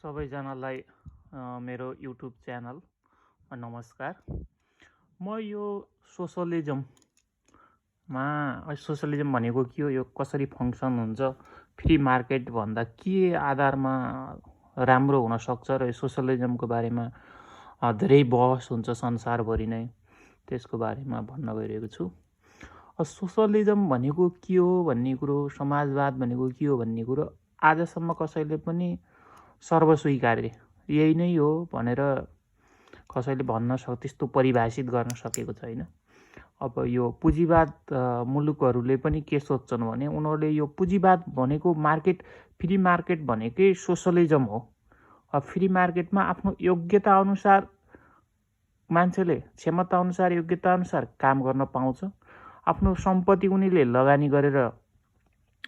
सबैजनालाई मेरो युट्युब च्यानलमा नमस्कार। म यो सोसलिजममा सोसलिजम भनेको के हो, यो कसरी फङ्सन हुन्छ, फ्री मार्केट भन्दा के आधारमा राम्रो हुन सक्छ र यो सोसलिजमको बारेमा धेरै बहस हुन्छ संसारभरि नै, त्यसको बारेमा भन्न गइरहेको छु। सोसलिजम भनेको के हो भन्ने कुरो, समाजवाद भनेको के हो भन्ने कुरो आजसम्म कसैले पनि सर्वस्वीकार्य यही नै हो भनेर कसैले त्यस्तो परिभाषित गर्न सकेको छैन। अब यो पुँजीवाद मुलुकहरूले पनि के सोच्छन् भने उनीहरूले यो पुँजीवाद भनेको फ्री मार्केट भनेकै सोसलिजम हो। अब फ्री मार्केटमा आफ्नो योग्यता अनुसार मान्छेले क्षमता अनुसार योग्यता अनुसार काम गर्न पाउँछ। आफ्नो सम्पत्ति उनीले लगानी गरेर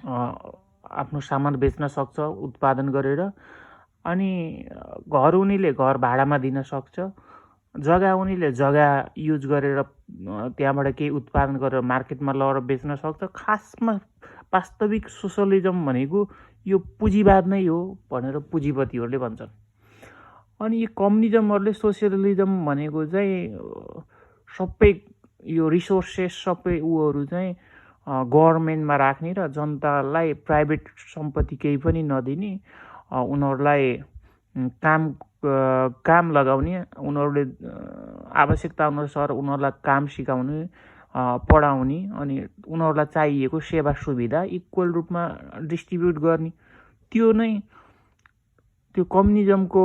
आफ्नो सामान बेच्न सक्छ, उत्पादन गरेर। अनि घर उनीले घर भाडामा दिन सक्छ, जग्गा उनीले जग्गा युज गरेर त्यहाँबाट केही उत्पादन गरेर मार्केटमा लगेर बेच्न सक्छ। खासमा वास्तविक सोसलिजम भनेको यो पुँजीवाद नै हो भनेर पुँजीपतिहरूले भन्छन्। अनि यो कम्युनिजमहरूले सोसियलिजम भनेको चाहिँ सबै यो रिसोर्सेस सबै उहरू चाहिँ गभर्मेन्टमा राख्ने र जनतालाई प्राइभेट सम्पत्ति केही पनि नदिने, उनीहरूलाई काम लगाउने, उनीहरूले आवश्यकता अनुसार उनीहरूलाई काम सिकाउने, पढाउने, अनि उनीहरूलाई चाहिएको सेवा सुविधा इक्वल रूपमा डिस्ट्रिब्युट गर्ने, त्यो कम्युनिजमको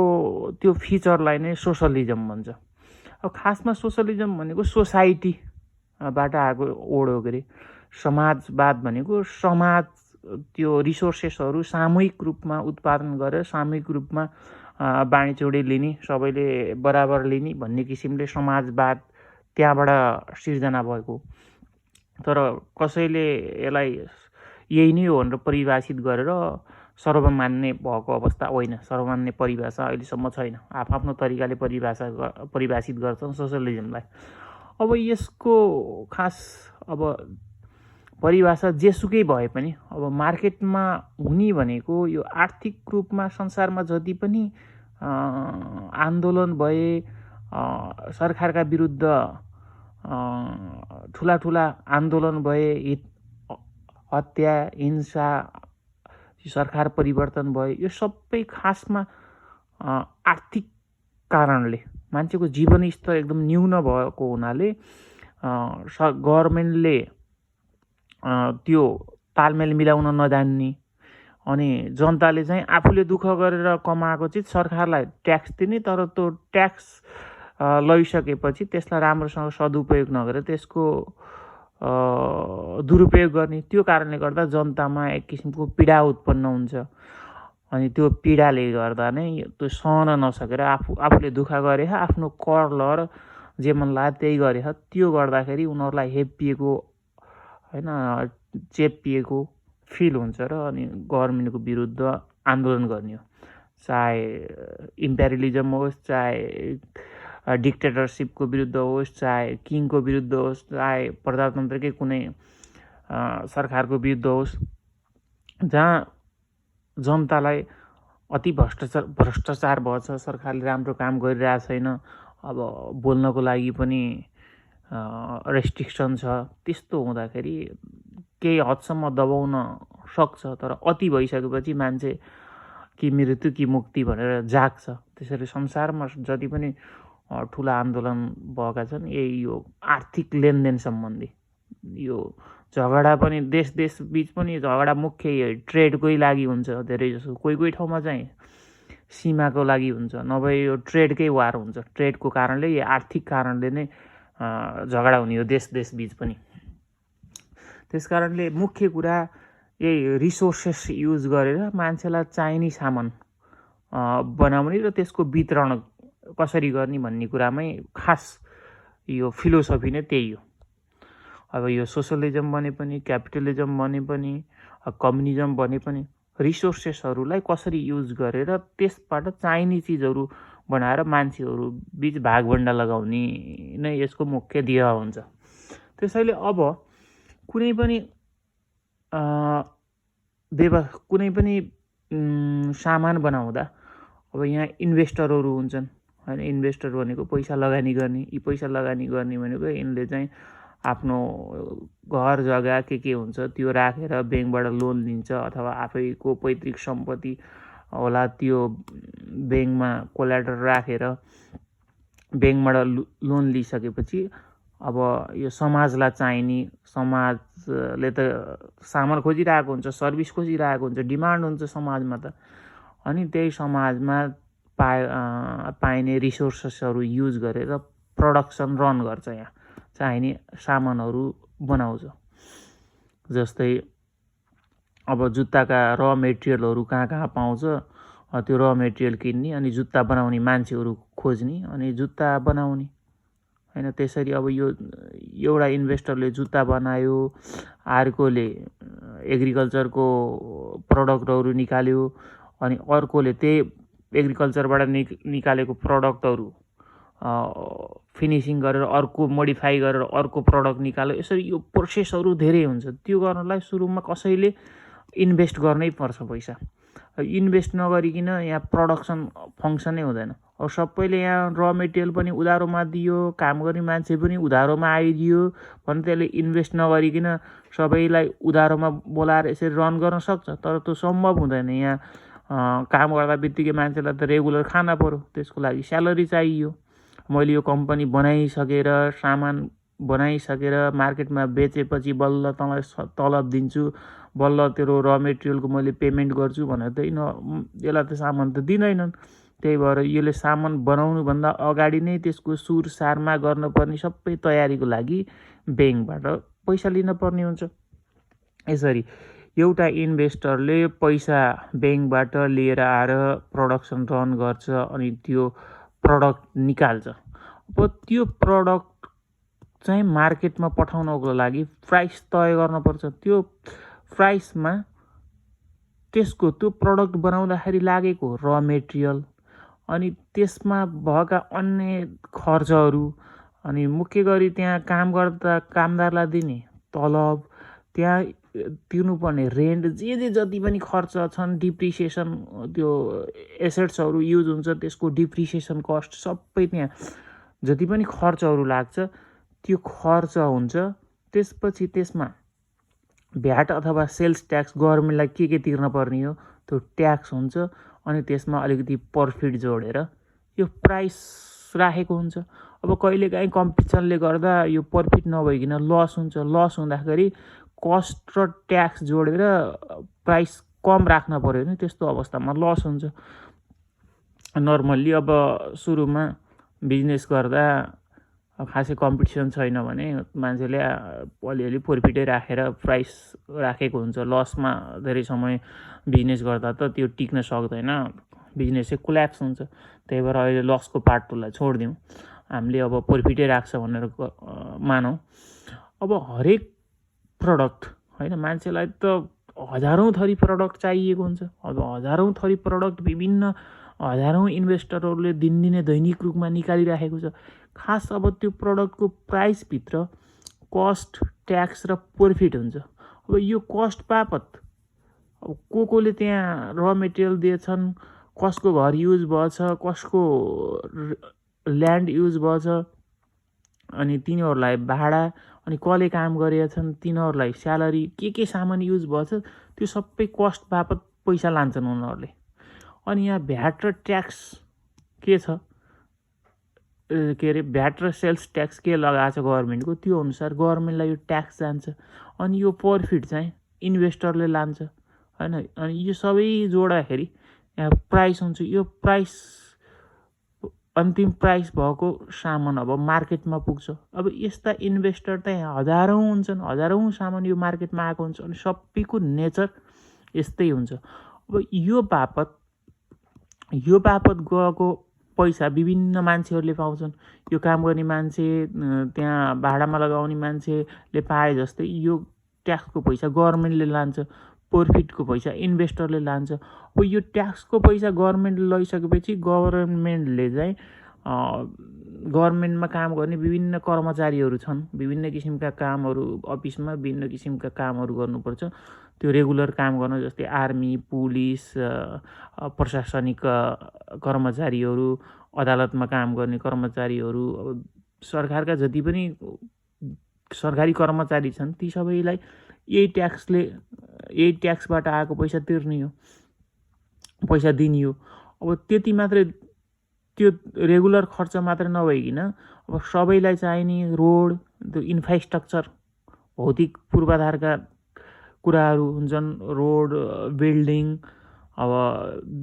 त्यो फिचरलाई नै सोसलिजम भन्छ। अब खासमा सोसलिजम भनेको सोसाइटीबाट आएको वर्ड हो के अरे। समाजवाद भनेको समाज त्यो रिसोर्सेसहरू सामूहिक रूपमा उत्पादन गरेर सामूहिक रूपमा बाँडीचुँडी लिने, सबैले बराबर लिने भन्ने किसिमले समाजवाद त्यहाँबाट सिर्जना भएको। तर कसैले यसलाई यही नै हो भनेर परिभाषित गरेर सर्वमान्य भएको अवस्था होइन। सर्वमान्य परिभाषा अहिलेसम्म छैन। आफ्नो तरिकाले परिभाषित गर्छन् सोसलिजमलाई। अब यसको खास परिभाषा जेसुकै भए पनि अब मार्केटमा हुने भनेको यो आर्थिक रूपमा संसारमा जति पनि आन्दोलन भए, सरकारका विरुद्ध ठुला आन्दोलन भए, हत्या, हिंसा, सरकार परिवर्तन भए, यो सबै खासमा आर्थिक कारणले, मान्छेको जीवनस्तर एकदम न्यून भएको हुनाले गभर्मेन्टले त्यो तालमेल मिलाउन नजान्ने, अनि जनताले चाहिँ आफूले दुःख गरेर कमाएको चिज सरकारलाई ट्याक्स दिने, तर त्यो ट्याक्स लैसकेपछि त्यसलाई राम्रोसँग सदुपयोग नगरेर त्यसको दुरुपयोग गर्ने। त्यो कारणले गर्दा जनतामा एक किसिमको पीडा उत्पन्न हुन्छ। अनि त्यो पीडाले गर्दा नै त्यो सहन नसकेर आफूले दुःख गरे, आफ्नो कर लर जे मन लाग्यो त्यही गरे, त्यो गर्दाखेरि उनीहरूलाई हेपिएको होइन, चेपिएको फिल हुन्छ र अनि गभर्मेन्टको विरुद्ध आन्दोलन गर्ने हो। चाहे इम्पेरियलिजम होस्, चाहे डिक्टेटरसिपको विरुद्ध होस्, चाहे किङको विरुद्ध होस्, चाहे प्रजातन्त्रकै कुनै सरकारको विरुद्ध होस्, जहाँ जनतालाई अति भ्रष्टाचार भएछ, सरकारले राम्रो काम गरिरहेको छैन, अब बोल्नको लागि पनि रेस्ट्रिक्सन छ, त्यस्तो हुँदाखेरि केही हदसम्म दबाउन सक्छ। तर अति भइसकेपछि मान्छे कि मृत्यु कि मुक्ति भनेर जाग्छ। त्यसरी संसारमा जति पनि ठुला आन्दोलन भएका छन् यही यो आर्थिक लेनदेन सम्बन्धी। यो झगडा पनि देश बीच पनि झगडा मुख्य ट्रेडकै लागि हुन्छ धेरै जसो। कोही ठाउँमा चाहिँ सीमाको लागि हुन्छ, नभए यो ट्रेडकै वार हुन्छ। ट्रेडको कारणले, यो आर्थिक कारणले नै झगडा हुने हो देश बीच पनि। त्यस कारणले मुख्य कुरा यही रिसोर्सेस युज गरेर मान्छेलाई चाहिने सामान बनाउने र त्यसको वितरण कसरी गर्ने भन्ने कुरामै खास यो फिलोसफी नै त्यही हो। अब यो सोसलिजम भने पनि, क्यापिटलिजम भने पनि, कम्युनिजम भने पनि रिसोर्सेसहरूलाई कसरी युज गरेर त्यसबाट चाहिने चिजहरू बनाएर मान्छेहरू बीच भागभन्डा लगाउने नै यसको मुख्य ध्येय हुन्छ। त्यसैले अब कुनै पनि सामान बनाउँदा अब यहाँ इन्भेस्टरहरू हुन्छन् हैन, इन्भेस्टर भनेको पैसा लगानी गर्ने। यी पैसा लगानी गर्ने भनेको यिनले चाहिँ आफ्नो घर जग्गा के हुन्छ त्यो राखेर ब्याङ्कबाट लोन लिन्छ, अथवा आफैको पैतृक सम्पत्ति होला त्यो ब्याङ्कमा कोल्याटरल राखेर ब्याङ्कबाट लोन लिइसकेपछि अब यो समाजलाई चाहिने, समाजले त सामान खोजिरहेको हुन्छ, सर्भिस खोजिरहेको हुन्छ, डिमान्ड हुन्छ समाजमा त। अनि त्यही समाजमा पाइने रिसोर्सेसहरू युज गरेर प्रोडक्सन रन गर्छ, यहाँ चाहिने सामानहरू बनाउँछ। जस्तै अब जुत्ताका र मेटेरियलहरू कहाँ पाउँछ, त्यो र मेटेरियल किन्ने, अनि जुत्ता बनाउने मान्छेहरू खोज्ने, अनि जुत्ता बनाउने हैन। त्यसरी अब यो एउटा इन्भेस्टरले जुत्ता बनायो, अर्कोले एग्रिकल्चरको प्रडक्टहरू निकाल्यो, अनि अर्कोले त्यही एग्रिकल्चरबाट निकालेको प्रडक्टहरू फिनिसिङ गरेर अर्को मोडिफाई गरेर अर्को प्रडक्ट निकाल्यो। यसरी यो प्रोसेसहरू धेरै हुन्छ। त्यो गर्नलाई सुरुमा कसैले इन्भेस्ट गर्नै पर्छ पैसा। इन्भेस्ट नगरिकन यहाँ प्रोडक्सन फङ्सनै हुँदैन। अब सबैले यहाँ र मेटेरियल पनि उधारोमा दियो, काम गर्ने मान्छे पनि उधारोमा आइदियो भने त्यसले इन्भेस्ट नगरिकन सबैलाई उधारोमा बोलाएर यसरी रन गर्न सक्छ? तर त्यो सम्भव हुँदैन। यहाँ काम गर्दा बित्तिकै मान्छेलाई त रेगुलर खाना पर्यो, त्यसको लागि स्यालेरी चाहियो। मैले यो कम्पनी बनाइसकेर, सामान बनाइसकेर मार्केटमा बेचेपछि बल्ल तँलाई तलब दिन्छु, बल्ल तेरो र मेटेरियलको मैले पेमेन्ट गर्छु भनेर त यसलाई त सामान त दिँदैनन्। त्यही भएर यसले सामान बनाउनुभन्दा अगाडि नै त्यसको सुरसारमा गर्नुपर्ने सबै तयारीको लागि ब्याङ्कबाट पैसा लिन पर्ने हुन्छ। यसरी एउटा इन्भेस्टरले पैसा ब्याङ्कबाट लिएर आएर प्रोडक्सन रन गर्छ, अनि त्यो प्रडक्ट निकाल्छ। अब त्यो प्रडक्ट चाहिँ मार्केटमा पठाउनको लागि प्राइस तय गर्नुपर्छ। त्यो प्राइसमा त्यो प्रडक्ट बनाउँदाखेरि लागेको र मेटेरियल, अनि त्यसमा भएका अन्य खर्चहरू, अनि मुख्य गरी त्यहाँ काम गर्दा कामदारलाई दिने तलब, त्यहाँ तिर्नुपर्ने रेन्ट, जे जति पनि खर्च छन्, डिप्रिसिएसन, त्यो एसेट्सहरू युज हुन्छ त्यसको डिप्रिसिएसन कस्ट, सबै त्यहाँ जति पनि खर्चहरू लाग्छ त्यो खर्च हुन्छ। त्यसपछि त्यसमा भ्याट अथवा सेल्स ट्याक्स गभर्मेन्टलाई के तिर्न पर्ने हो त्यो ट्याक्स हुन्छ, अनि त्यसमा अलिकति प्रफिट जोडेर यो प्राइस राखेको हुन्छ। अब कहिलेकाहीँ कम्पिटिसनले गर्दा यो प्रफिट नभइकन लस हुन्छ। लस हुँदाखेरि कस्ट र ट्याक्स जोडेर प्राइस कम राख्न पर्यो नि, त्यस्तो अवस्थामा लस हुन्छ। नर्मल्ली अब सुरुमा बिजनेस गर्दा खासै कम्पिटिसन छैन भने मान्छेले अलिअलि प्रफिटै राखेर प्राइस राखेको हुन्छ। लसमा धेरै समय बिजनेस गर्दा त त्यो टिक्न सक्दैन, बिजनेस चाहिँ कोल्याप्स हुन्छ। त्यही भएर अहिले लसको पार्टलाई छोडिदिउँ, हामीले अब प्रफिटै राख्छ भनेर मानौँ। अब हरेक प्रडक्ट होइन, मान्छेलाई त हजारौँ थरी प्रडक्ट चाहिएको हुन्छ। अब हजारौँ थरी प्रडक्ट विभिन्न हजारौँ इन्भेस्टरहरूले दिनदिनै दैनिक रूपमा निकालिराखेको छ। खास अब त्यो प्रडक्टको प्राइसभित्र कस्ट, ट्याक्स र प्रफिट हुन्छ। अब यो कस्ट बापत अब कोले त्यहाँ र मेटेरियल दिएछन्, कसको घर युज भएछ, कसको ल्यान्ड युज भएछ, अनि तिनीहरूलाई भाडा, अनि कसले काम गरेछन् तिनीहरूलाई स्यालेरी, के सामान युज भएछ, त्यो सबै कस्ट बापत पैसा लान्छन् उनीहरूले। अनि यहाँ भ्याट र ट्याक्स के छ, भ्याट र सेल्स ट्याक्स के लगाएको छ गभर्मेन्टको, त्यो अनुसार गभर्मेन्टलाई यो ट्याक्स जान्छ। अनि यो प्रफिट चाहिँ इन्भेस्टरले लान्छ होइन। अनि यो सबै जोड्दाखेरि यहाँ प्राइस हुन्छ। यो प्राइस अन्तिम प्राइस भएको सामान अब मार्केटमा पुग्छ। अब यस्ता इन्भेस्टर त यहाँ हजारौँ हुन्छन्, हजारौँ सामान यो मार्केटमा आएको हुन्छ, अनि सबैको नेचर यस्तै हुन्छ। अब यो बापत गएको पैसा विभिन्न मान्छेहरूले पाउँछन्। यो काम गर्ने मान्छे, त्यहाँ भाडामा लगाउने मान्छेले पाए जस्तै यो ट्याक्सको पैसा गभर्मेन्टले लान्छ, प्रफिटको पैसा इन्भेस्टरले लान्छ। अब यो ट्याक्सको पैसा गभर्मेन्टले लैसकेपछि गभर्मेन्टले चाहिँ गभर्मेन्टमा काम गर्ने विभिन्न कर्मचारीहरू छन्, विभिन्न किसिमका कामहरू अफिसमा विभिन्न किसिमका कामहरू गर्नुपर्छ। त्यो रेगुलर काम गर्न, जस्तै आर्मी, पुलिस, प्रशासनिक कर्मचारीहरू, अदालतमा काम गर्ने कर्मचारीहरू, अब सरकारका जति पनि सरकारी कर्मचारी छन् ती सबैलाई यही ट्याक्सबाट आएको पैसा तिर्ने हो, पैसा दिने हो। अब त्यति मात्रै, त्यो रेगुलर खर्च मात्र नभइकन अब सबैलाई चाहिने रोड, त्यो इन्फ्रास्ट्रक्चर, भौतिक पूर्वाधारका कुराहरू हुन्छन्, रोड, बिल्डिङ, अब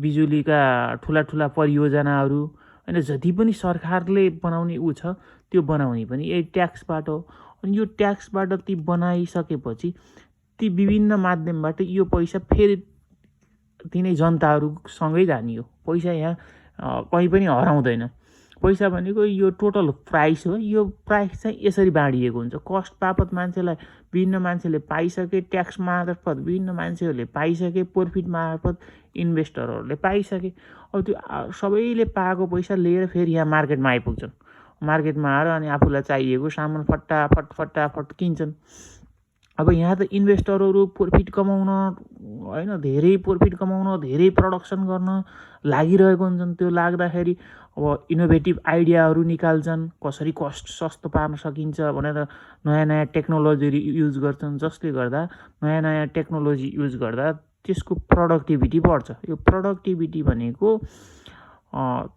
बिजुलीका ठुला परियोजनाहरू, होइन, जति पनि सरकारले बनाउने छ त्यो बनाउने पनि यही ट्याक्सबाट हो। अनि यो ट्याक्सबाट ती बनाइसकेपछि ती विभिन्न माध्यमबाट यो पैसा फेरि तिनै जनताहरूसँगै जाने हो। पैसा यहाँ कहीँ पनि हराउँदैन। पैसा भनेको यो टोटल प्राइस हो। यो प्राइस चाहिँ यसरी बाँडिएको हुन्छ। कस्ट बापत मान्छेलाई विभिन्न मान्छेले पाइसके, ट्याक्स मार्फत विभिन्न मान्छेहरूले पाइसके, प्रफिट मार्फत इन्भेस्टरहरूले पाइसके। अब त्यो सबैले पाएको पैसा लिएर फेरि यहाँ मार्केटमा आइपुग्छन्। मार्केटमा आएर अनि आफूलाई चाहिएको सामान फटाफट किन्छन्। अब यहाँ त इन्भेस्टरहरू प्रफिट कमाउन, होइन, धेरै प्रफिट कमाउन, धेरै प्रडक्सन गर्न लागिरहेको हुन्छन्। त्यो लाग्दाखेरि अब इनोभेटिभ आइडियाहरू निकाल्छन्, कसरी कस्ट सस्तो पार्न सकिन्छ भनेर नयाँ टेक्नोलोजी युज गर्छन्, जसले गर्दा नयाँ टेक्नोलोजी युज गर्दा त्यसको प्रोडक्टिभिटी बढ्छ। यो प्रोडक्टिभिटी भनेको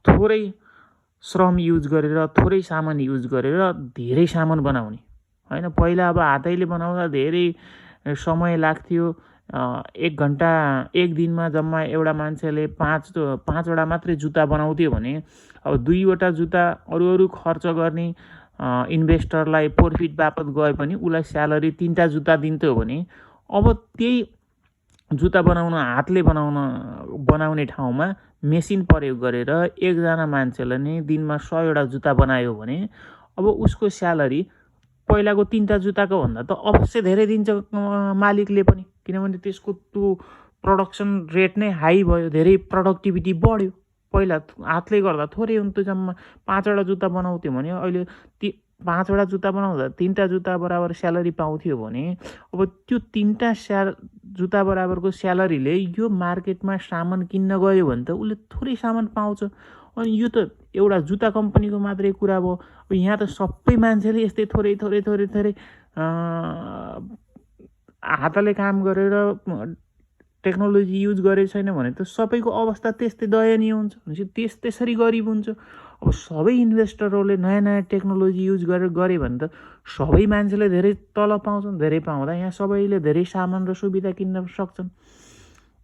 थोरै श्रम युज गरेर, थोरै सामान युज गरेर धेरै सामान बनाउने, होइन। पहिला अब हातैले बनाउँदा धेरै समय लाग्थ्यो। 1 घन्टा, 1 दिनमा जम्मा एउटा मान्छेले 5वटा मात्रै जुत्ता बनाउँथ्यो भने अब 2वटा जुत्ता अरू खर्च गर्ने इन्भेस्टरलाई प्रफिट बापत गए पनि उसलाई स्यालेरी 3टा जुत्ता दिन्थ्यो भने अब त्यही जुत्ता बनाउन, हातले बनाउने ठाउँमा मेसिन प्रयोग गरेर एकजना मान्छेले नै दिनमा 100वटा जुत्ता बनायो भने अब उसको स्यालेरी पहिलाको 3टा जुत्ताको भन्दा त अवश्य धेरै दिन्छ मालिकले पनि, किनभने त्यसको त्यो प्रोडक्सन रेट नै हाई भयो, धेरै प्रोडक्टिभिटी बढ्यो। पहिला हातले गर्दा थोरै हुन्थ्यो, जम्मा 5वटा जुत्ता बनाउँथ्यो भने अहिले 5वटा जुत्ता बनाउँदा 3टा जुत्ता बराबर स्यालेरी पाउँथ्यो भने अब त्यो 3टा जुत्ता बराबरको स्यालेरीले यो मार्केटमा सामान किन्न गयो भने त उसले थोरै सामान पाउँछ। अनि यो त एउटा जुत्ता कम्पनीको मात्रै कुरा भयो। अब यहाँ त सबै मान्छेले यस्तै थोरै हातले काम गरेर टेक्नोलोजी युज गरेको छैन भने त सबैको अवस्था त्यस्तै दयनीय हुन्छ। भनेपछि त्यसरी गरिब हुन्छ। अब सबै इन्भेस्टरहरूले नयाँ टेक्नोलोजी युज गरेर गरे भने त सबै मान्छेले धेरै तलब पाउँछन्। धेरै पाउँदा यहाँ सबैले धेरै सामान र सुविधा किन्न सक्छन्।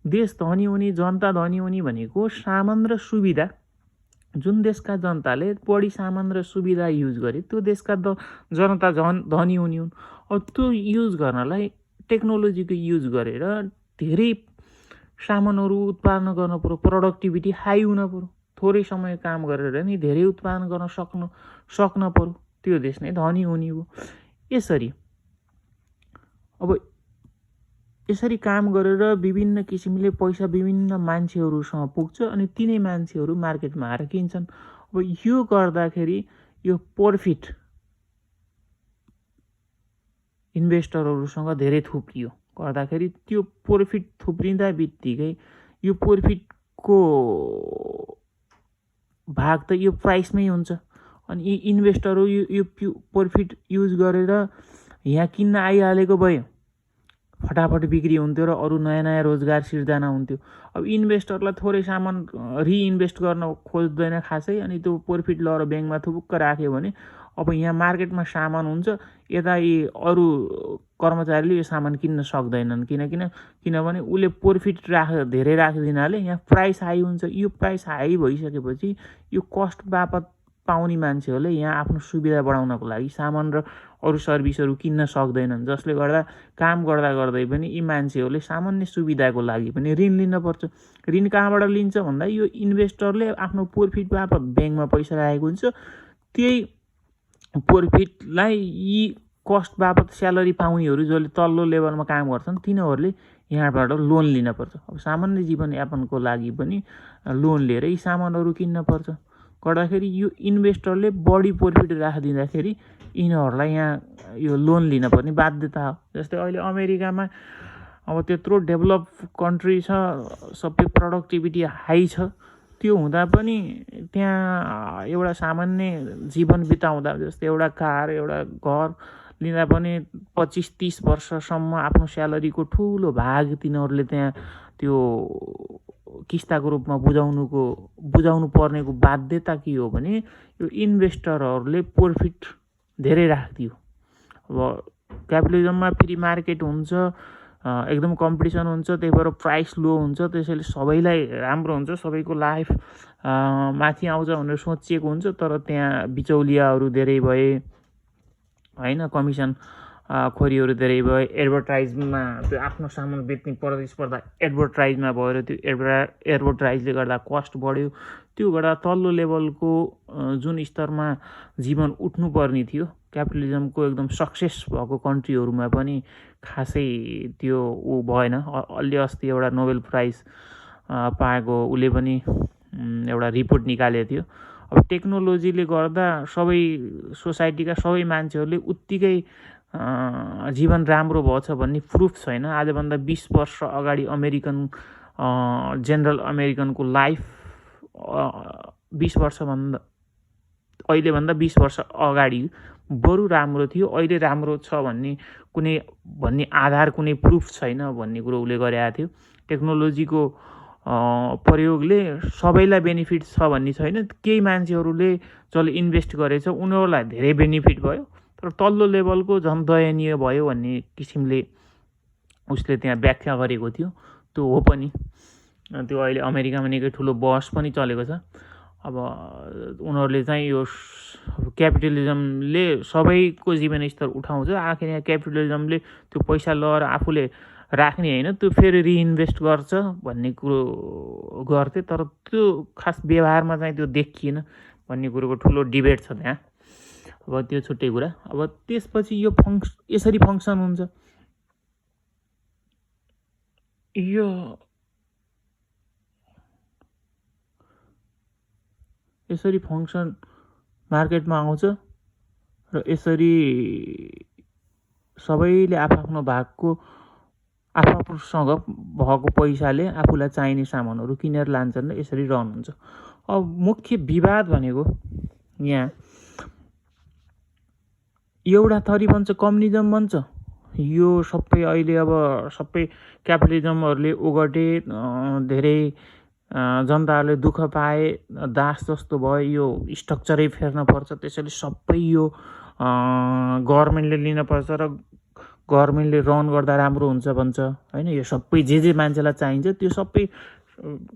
देश धनी हुने, जनता धनी हुने भनेको सामान र सुविधा, जुन देशका जनताले बढी सामान र सुविधा युज गरे त्यो देशका जनता धनी हुने हुन्। अब त्यो युज गर्नलाई टेक्नोलोजीको युज गरेर धेरै सामानहरू उत्पादन गर्न पर्यो, प्रोडक्टिभिटी हाई हुन पर्यो। थोरै समय काम गरेर नि धेरै उत्पादन गर्न सक्न पर्यो, त्यो देश नै धनी हुने हो। यसरी काम गरेर विभिन्न किसिमले पैसा विभिन्न मान्छेहरूसँग पुग्छ अनि तिनै मान्छेहरू मार्केटमा आएर किन्छन्। अब यो गर्दाखेरि यो प्रफिट इन्भेस्टरहरूसँग धेरै थुप्रियो गर्दाखेरि त्यो प्रफिट थुप्रिँदा बित्तिकै यो प्रफिटको भाग त यो प्राइसमै हुन्छ। अनि यी इन्भेस्टरहरू यो प्रफिट युज गरेर यहाँ किन्न आइहालेको भए फटाफट बिक्री हुन्थ्यो र अरू नयाँ रोजगार सिर्जना हुन्थ्यो। अब इन्भेस्टरलाई थोरै सामान रिइन्भेस्ट गर्न खोज्दैन खासै, अनि त्यो प्रफिट लगेर ब्याङ्कमा थुपुक्क राख्यो भने अब यहाँ मार्केटमा सामान हुन्छ, यता यी अरू कर्मचारीले यो सामान किन्न सक्दैनन्, किनभने उसले प्रफिट धेरै राखिदिनाले यहाँ प्राइस हाई हुन्छ। यो प्राइस हाई भइसकेपछि यो कस्ट बापत पाउने मान्छेहरूले यहाँ आफ्नो सुविधा बढाउनको लागि सामान र अरू सर्भिसहरू किन्न सक्दैनन्, जसले गर्दा काम गर्दै पनि यी मान्छेहरूले सामान्य सुविधाको लागि पनि ऋण लिनुपर्छ। ऋण कहाँबाट लिन्छ भन्दा यो इन्भेस्टरले आफ्नो प्रफिट बापत ब्याङ्कमा पैसा राखेको हुन्छ, त्यही प्रफिटलाई यी कस्ट बापत स्यालेरी पाउनेहरू जसले तल्लो लेभलमा काम गर्छन् तिनीहरूले यहाँबाट लोन लिनुपर्छ। अब सामान्य जीवनयापनको लागि पनि लोन लिएर यी सामानहरू किन्न पर्छ। गर्दाखेरि यो इन्भेस्टरले बढी प्रफिट राखिदिँदाखेरि यिनीहरूलाई यहाँ यो लोन लिन पर्ने बाध्यता हो। जस्तै अहिले अमेरिकामा अब त्यत्रो डेभलप कन्ट्री छ, सबै प्रोडक्टिभिटी हाई छ, त्यो हुँदा पनि त्यहाँ एउटा सामान्य जीवन बिताउँदा जस्तै एउटा कार एउटा घर लिँदा पनि 25-30 वर्षसम्म आफ्नो स्यालेरीको ठुलो भाग तिनीहरूले त्यहाँ त्यो किस्ताको रूपमा बुझाउनु पर्नेको बाध्यता के हो भने यो इन्भेस्टरहरूले प्रफिट धेरै राखिदियो। अब क्यापिटलिजममा फ्री मार्केट हुन्छ, एकदम कम्पिटिसन हुन्छ, त्यही भएर प्राइस लो हुन्छ, त्यसैले सबैलाई राम्रो हुन्छ, सबैको लाइफ माथि आउँछ भनेर सोचिएको हुन्छ। तर त्यहाँ बिचौलियाहरू धेरै भए होइन, कमिसन खोरीहरू धेरै भए, एडभर्टाइजमा त्यो आफ्नो सामान बेच्ने प्रतिस्पर्धा एडभर्टाइजमा भएर त्यो एडभर्टाइजले गर्दा कस्ट बढ्यो। त्यो गर्दा तल्लो लेभलको जुन स्तरमा जीवन उठ्नुपर्ने थियो क्यापिटलिजमको एकदम सक्सेस भएको कन्ट्रीहरूमा पनि खासै त्यो भएन। अलि अस्ति एउटा नोबेल प्राइज पाएको उसले पनि एउटा रिपोर्ट निकालेको थियो। अब टेक्नोलोजीले गर्दा सबै सोसाइटीका सबै मान्छेहरूले उत्तिकै जीवन राम्रो भएछ भन्ने प्रुफ छैन। आजभन्दा 20 वर्ष अगाडि जेनरल अमेरिकनको लाइफ 20 वर्षभन्दा अहिलेभन्दा 20 वर्ष अगाडि बरु राम्रो थियो, अहिले राम्रो छ भन्ने आधार कुनै प्रुफ छैन भन्ने कुरो उसले गरेको थियो। टेक्नोलोजीको प्रयोगले सबैलाई बेनिफिट छ भन्ने छैन। केही मान्छेहरूले जसले इन्भेस्ट गरेछ उनीहरूलाई धेरै बेनिफिट भयो, तर तल्लो लेभलको झन् दयनीय भयो भन्ने किसिमले उसले त्यहाँ व्याख्या गरेको थियो। त्यो हो पनि, त्यो अहिले अमेरिकामा निकै ठुलो बहस पनि चलेको छ। अब उनीहरूले चाहिँ यो क्यापिटलिजमले सबैको जीवनस्तर उठाउँछ, आखिर यहाँ क्यापिटलिजमले त्यो पैसा लगेर आफूले राख्ने होइन, त्यो फेरि रिइन्भेस्ट गर्छ भन्ने कुरो गर्थे, तर त्यो खास व्यवहारमा चाहिँ त्यो देखिएन भन्ने कुरोको ठुलो डिबेट छ त्यहाँ। अब त्यो छुट्टै कुरा। अब त्यसपछि यो यसरी फङ्सन हुन्छ। यो यसरी फङ्सन मार्केटमा आउँछ र यसरी सबैले आफ्नो भागको आफूसँग भएको पैसाले आफूलाई चाहिने सामानहरू किनेर लान्छन् र यसरी रन हुन्छ। अब मुख्य विवाद भनेको यहाँ एउटा थरी बन्छ कम्युनिजम बन्छ। यो सबै अहिले अब सबै क्यापिटलिजमहरूले ओगटे, धेरै जनताहरूले दुःख पाए, दास जस्तो भयो, यो स्ट्रक्चरै फेर्न पर्छ, त्यसैले सबै यो गभर्मेन्टले लिनुपर्छ र गभर्मेन्टले रन गर्दा राम्रो हुन्छ भन्छ होइन। यो सबै जे मान्छेलाई चाहिन्छ त्यो सबै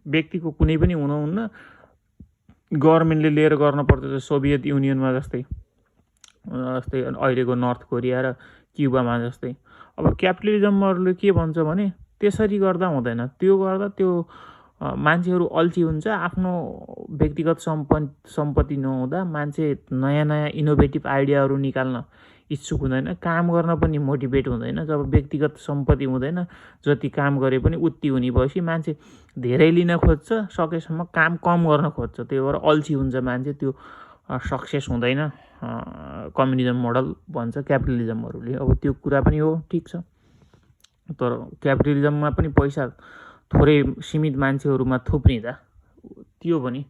व्यक्तिको कुनै पनि हुनुहुन्न, गभर्मेन्टले लिएर गर्नुपर्छ। सोभियत युनियनमा जस्तै अहिलेको नर्थ कोरिया र क्युबामा जस्तै। अब क्यापिटलिजमहरूले के भन्छ भने त्यसरी गर्दा हुँदैन, त्यो गर्दा त्यो मान्छेहरू अल्छी हुन्छ, आफ्नो व्यक्तिगत सम्पत्ति नहुँदा मान्छे नयाँ इनोभेटिभ आइडियाहरू निकाल्न इच्छुक हुँदैन, काम गर्न पनि मोटिभेट हुँदैन। जब व्यक्तिगत सम्पत्ति हुँदैन, जति काम गरे पनि उति हुने भएपछि मान्छे धेरै लिन खोज्छ, सकेसम्म काम कम गर्न खोज्छ, त्यही भएर अल्छी हुन्छ मान्छे, त्यो सक्सेस हुँदैन। कम्युनिजम मोडल भन्छ क्यापिटलिजमहरूले। अब त्यो कुरा पनि हो, ठिक छ, तर क्यापिटलिजममा पनि पैसा थोरै सीमित मान्छेहरूमा थुप्रिँदा त्यो पनि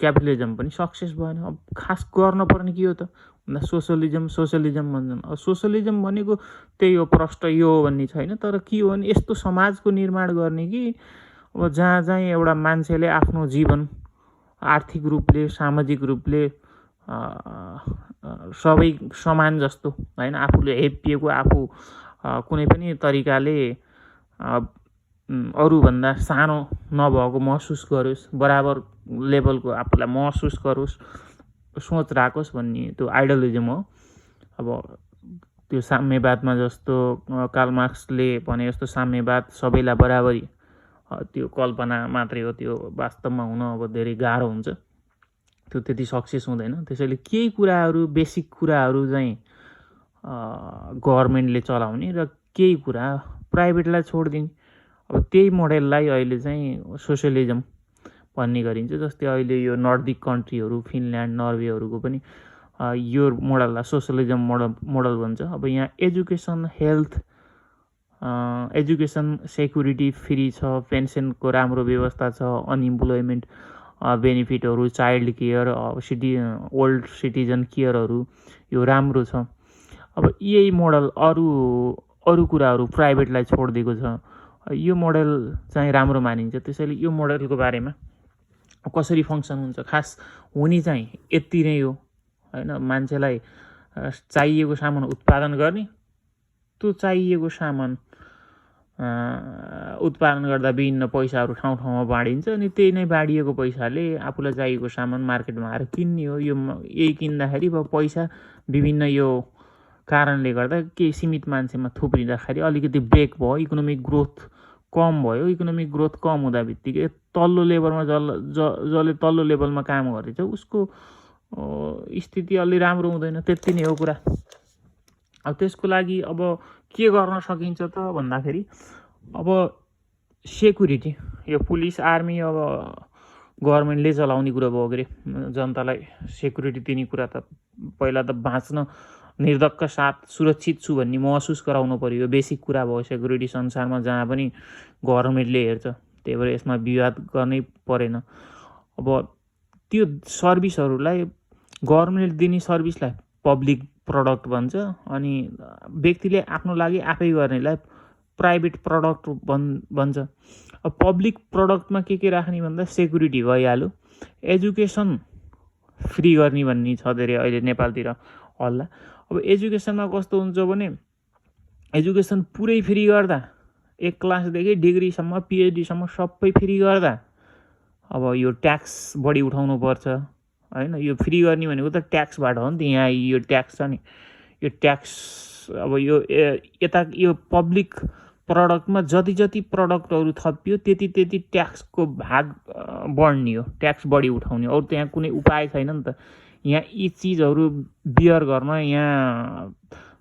क्यापिटलिजम पनि सक्सेस भएन। अब खास गर्नुपर्ने के हो त भन्दा सोसलिजम भन्छन्। अब सोसलिजम भनेको त्यही हो, प्रष्ट यो हो भन्ने छैन, तर के हो भने यस्तो समाजको निर्माण गर्ने कि अब जहाँ चाहिँ एउटा मान्छेले आफ्नो जीवन आर्थिक रूपले सामाजिक रूपले सबै समान जस्तो होइन, आफूले हेपिएको, आफू कुनै पनि तरिकाले अरूभन्दा सानो नभएको महसुस गरोस्, बराबर लेभलको आफूलाई महसुस गरोस्, सोच राखोस् भन्ने त्यो आइडियोलोजिम हो। अब त्यो साम्यवादमा जस्तो कार्ल मार्क्सले भने जस्तो साम्यवाद सबैलाई बराबरी, त्यो कल्पना मात्रै हो, त्यो वास्तवमा हुन अब धेरै गाह्रो हुन्छ, त्यो त्यति सक्सेस हुँदैन। त्यसैले केही कुराहरू बेसिक कुराहरू चाहिँ गभर्मेन्टले चलाउने र केही कुरा प्राइभेटलाई छोडिदिने। अब त्यही मोडेललाई अहिले चाहिँ सोसियलिजम भन्ने गरिन्छ। जस्तै अहिले यो नर्डिक कन्ट्रीहरू फिनल्यान्ड नर्वेहरूको पनि यो मोडललाई सोसलिजम मोडल भन्छ। अब यहाँ education health education security free छ, पेन्सनको राम्रो व्यवस्था छ, अनइम्प्लोइमेन्ट बेनिफिटहरू, चाइल्ड केयर, ओल्ड सिटिजन केयरहरू यो राम्रो छ। अब यही मोडल अरू कुराहरू प्राइभेटलाई छोडिदिएको छ। यो मोडल चाहिँ राम्रो मानिन्छ। त्यसैले यो मोडलको बारेमा कसरी फङ्सन हुन्छ खास हुने चाहिँ यति नै हो हैन। मान्छेलाई चाहिएको सामान उत्पादन गर्ने, त्यो चाहिएको सामान उत्पादन गर्दा विभिन्न पैसाहरू ठाउँ ठाउँमा बाँडिन्छ अनि त्यही नै बाँडिएको पैसाले आफूलाई चाहिएको सामान मार्केटमा आएर किन्ने हो। यही किन्दाखेरि अब पैसा विभिन्न यो कारणले गर्दा केही सीमित मान्छेमा थुप्रिँदाखेरि अलिकति ब्रेक भयो, इकोनोमिक ग्रोथ कम भयो। इकोनोमिक ग्रोथ कम हुँदा बित्तिकै तल्लो लेभलमा जसले तल्लो लेभलमा काम गर्दैछ उसको स्थिति अलि राम्रो हुँदैन। त्यति नै हो कुरा। अब त्यसको लागि अब के गर्न सकिन्छ त भन्दाखेरि अब सेक्युरिटी, यो पुलिस आर्मी अब गभर्मेन्टले चलाउने कुरा भयो के अरे। जनतालाई सेक्युरिटी दिने कुरा त पहिला त बाँच्न निर्धक्क साथ सुरक्षित छु भन्ने महसुस गराउनु पर्यो। यो बेसिक कुरा भयो सेक्युरिटी संसारमा जहाँ पनि गभर्मेन्टले हेर्छ। त्यही भएर यसमा विवाद गर्नै परेन। अब त्यो सर्भिसहरूलाई गभर्मेन्टले दिने सर्भिसलाई पब्लिक प्रडक्ट भन्छ अनि व्यक्तिले आफ्नो लागि आफै गर्नेलाई प्राइभेट प्रडक्ट भन्छ। अब पब्लिक प्रडक्टमा के राख्ने भन्दा सेक्युरिटी भइहाल्यो, एजुकेसन फ्री गर्ने भन्ने छ धेरै अहिले नेपालतिर हल्ला। अब एजुकेसनमा कस्तो हुन्छ भने एजुकेसन पुरै फ्री गर्दा 1 क्लासदेखि डिग्रीसम्म पिएचडीसम्म सबै फ्री गर्दा अब यो ट्याक्स बढी उठाउनु पर्छ हैन। यो फ्री गर्ने भनेको त ट्याक्सबाट हो नि त। यहाँ यो ट्याक्स छ नि, यो ट्याक्स अब यो यता यो पब्लिक प्रडक्टमा जति प्रडक्टहरू थपियो त्यति ट्याक्सको भाग बढ्ने हो, ट्याक्स बढी उठाउने। अरू त्यहाँ कुनै उपाय छैन नि त। यहाँ यी चिजहरू बियर गर्न यहाँ